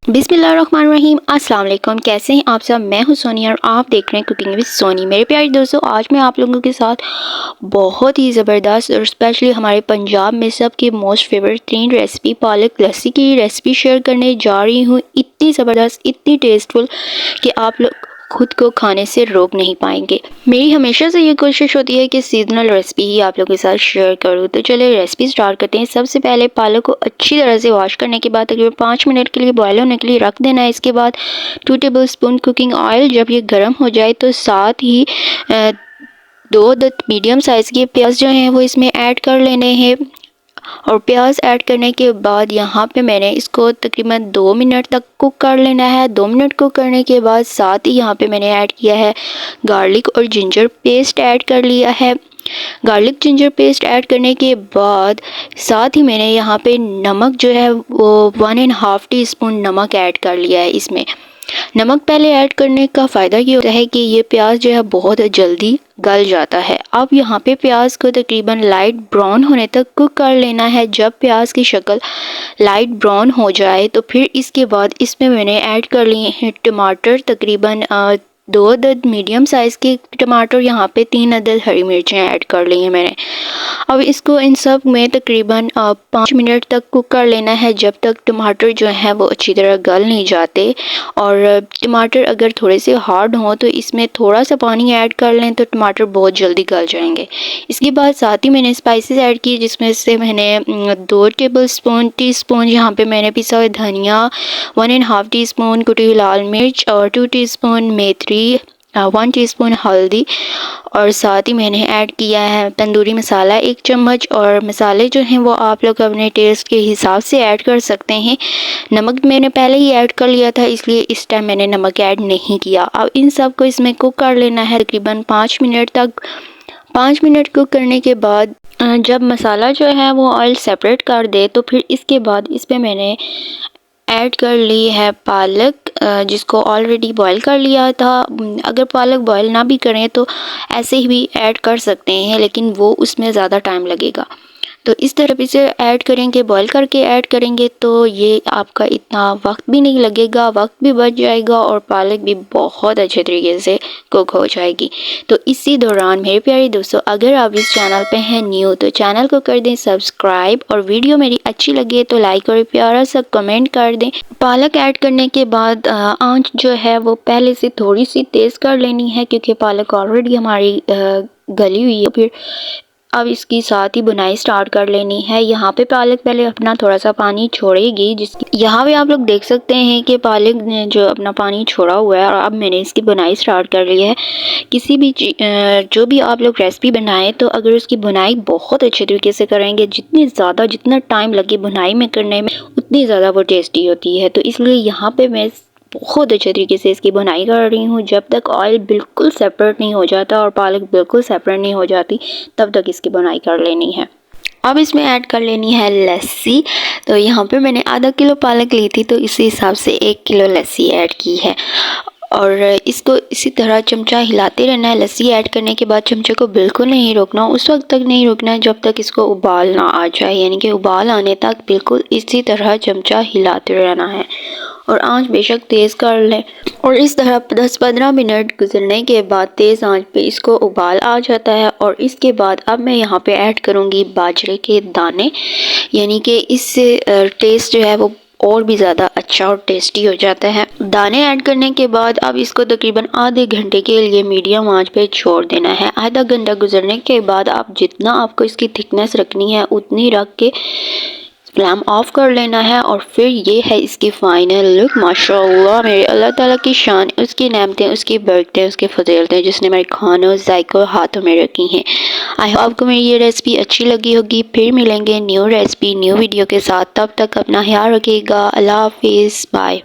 बिस्मिल्लाहिर्रहमानिर्रहीम। अस्सलाम वालेकुम। कैसे हैं आप सब? मैं हूं सोनी और आप देख रहे हैं कुकिंग विद सोनी। मेरे प्यारे दोस्तों, आज मैं आप लोगों के साथ बहुत ही ज़बरदस्त और स्पेशली हमारे पंजाब में सबकी मोस्ट फेवरेट 3 रेसिपी पालक लस्सी की रेसिपी शेयर करने जा रही हूँ। इतनी ज़बरदस्त, इतनी टेस्टफुल कि आप लोग खुद को खाने से रोक नहीं पाएंगे। मेरी हमेशा से ये कोशिश होती है कि सीजनल रेसिपी ही आप लोगों के साथ शेयर करूँ। तो चलिए रेसिपी स्टार्ट करते हैं। सबसे पहले पालक को अच्छी तरह से वॉश करने के बाद तकरीबन 5 मिनट के लिए बॉयल होने के लिए रख देना है। इसके बाद 2 टेबलस्पून कुकिंग ऑयल जब ये गर्म हो जाए तो साथ ही 2 मीडियम साइज़ के प्याज जो हैं वो इसमें ऐड कर लेने हैं। और प्याज ऐड करने के बाद यहाँ पे मैंने इसको तकरीबन 2 मिनट तक कुक कर लेना है। 2 मिनट कुक करने के बाद साथ ही यहाँ पे मैंने ऐड किया है गार्लिक और जिंजर पेस्ट ऐड कर लिया है। गार्लिक जिंजर पेस्ट ऐड करने के बाद साथ ही मैंने यहाँ पे नमक जो है वो 1.5 टीस्पून नमक ऐड कर लिया है। इसमें नमक पहले ऐड करने का फ़ायदा ये होता है कि ये प्याज जो है बहुत जल्दी गल जाता है। अब यहाँ पे प्याज को तकरीबन लाइट ब्राउन होने तक कुक कर लेना है। जब प्याज की शक्ल लाइट ब्राउन हो जाए तो फिर इसके बाद इसमें मैंने ऐड कर लिए हैं टमाटर, तकरीबन 2 अदद मीडियम साइज़ के टमाटर, यहाँ पे 3 अदद हरी मिर्चें ऐड कर ली हैं मैंने। अब इसको इन सब में तकरीबन 5 मिनट तक कुक कर लेना है जब तक टमाटर जो है वो अच्छी तरह गल नहीं जाते। और टमाटर अगर थोड़े से हार्ड हों तो इसमें थोड़ा सा पानी ऐड कर लें तो टमाटर बहुत जल्दी गल जाएंगे। इसके बाद साथ ही मैंने स्पाइसेस ऐड किए, जिसमें से मैंने 2 टीस्पून यहाँ पे मैंने पिसा हुआ धनिया, 1.5 टीस्पून कुटी हुई लाल मिर्च और 2 टीस्पून मेथी, 1 टीस्पून हल्दी और साथ ही मैंने ऐड किया है तंदूरी मसाला 1 चम्मच। और मसाले जो हैं वो आप लोग अपने टेस्ट के हिसाब से ऐड कर सकते हैं। नमक मैंने पहले ही ऐड कर लिया था, इसलिए इस टाइम मैंने नमक ऐड नहीं किया। अब इन सब को इसमें कुक कर लेना है तकरीबन 5 मिनट तक। 5 मिनट कुक करने के बाद जब मसाला जो है वो ऑयल सेपरेट कर दे तो फिर इसके बाद इस पर मैंने ऐड कर ली है पालक, जिसको ऑलरेडी बॉईल कर लिया था। अगर पालक बॉईल ना भी करें तो ऐसे ही भी ऐड कर सकते हैं, लेकिन वो उसमें ज़्यादा टाइम लगेगा। तो इस तरह से ऐड करेंगे, बॉईल करके ऐड करेंगे तो ये आपका इतना वक्त भी नहीं लगेगा, वक्त भी बच जाएगा और पालक भी बहुत अच्छे तरीके से कुक हो जाएगी। तो इसी दौरान मेरे प्यारे दोस्तों, अगर आप इस चैनल पे हैं न्यू तो चैनल को कर दें सब्सक्राइब और वीडियो मेरी अच्छी लगे तो लाइक और प्यारा सा कमेंट कर दें। पालक ऐड करने के बाद आंच जो है वो पहले से थोड़ी सी तेज़ कर लेनी है, क्योंकि पालक ऑलरेडी हमारी गली हुई है। फिर अब इसकी साथ ही बुनाई स्टार्ट कर लेनी है। यहाँ पे पालक पहले अपना थोड़ा सा पानी छोड़ेगी, जिसकी यहाँ पे आप लोग देख सकते हैं कि पालक ने जो अपना पानी छोड़ा हुआ है। और अब मैंने इसकी बुनाई स्टार्ट कर ली है। किसी भी जो भी आप लोग रेसिपी बनाएं तो अगर उसकी बुनाई बहुत अच्छे तरीके से करेंगे, जितना टाइम लगे बुनाई में करने में उतनी ज़्यादा वो टेस्टी होती है। तो इसलिए यहाँ पे मैं बहुत अच्छे तरीके से इसकी बुनाई कर रही हूँ। जब तक ऑयल बिल्कुल सेपरेट नहीं हो जाता और पालक बिल्कुल सेपरेट नहीं हो जाती तब तक इसकी बुनाई कर लेनी है। अब इसमें ऐड कर लेनी है लस्सी। तो यहाँ पे मैंने आधा किलो पालक ली थी, तो इसी हिसाब से 1 किलो लस्सी ऐड की है। और इसको इसी तरह चमचा हिलाते रहना है। लस्सी ऐड करने के बाद चमचे को बिल्कुल नहीं रोकना, उस वक्त तक नहीं रोकना है जब तक इसको उबाल ना आ जाए, यानी कि उबाल आने तक बिल्कुल इसी तरह चमचा हिलाते रहना है। और आंच बेशक तेज़ कर लें। और इस तरह 10-15 मिनट गुजरने के बाद तेज़ आंच पे इसको उबाल आ जाता है। और इसके बाद अब मैं यहाँ पे ऐड करूँगी बाजरे के दाने, यानी कि इससे टेस्ट जो है वो और भी ज़्यादा अच्छा और टेस्टी हो जाता है। दाने ऐड करने के बाद अब इसको तकरीबन आधे घंटे के लिए मीडियम आंच पे छोड़ देना है। आधा घंटा गुजरने के बाद आप जितना आपको इसकी थिकनेस रखनी है उतनी रख के फ्लेम ऑफ कर लेना है। और फिर ये है इसकी फाइनल लुक। माशाल्लाह, मेरे अल्लाह ताला की शान, उसकी नेमतें, उसकी बरकतें, उसके फजीलतें जिसने मेरे खानों जायकों हाथों में रखी हैं। आई होप आपको मेरी ये रेसिपी अच्छी लगी होगी। फिर मिलेंगे न्यू रेसिपी न्यू वीडियो के साथ। तब तक अपना ख्याल रखिएगा। अल्लाह हाफिज़, बाय।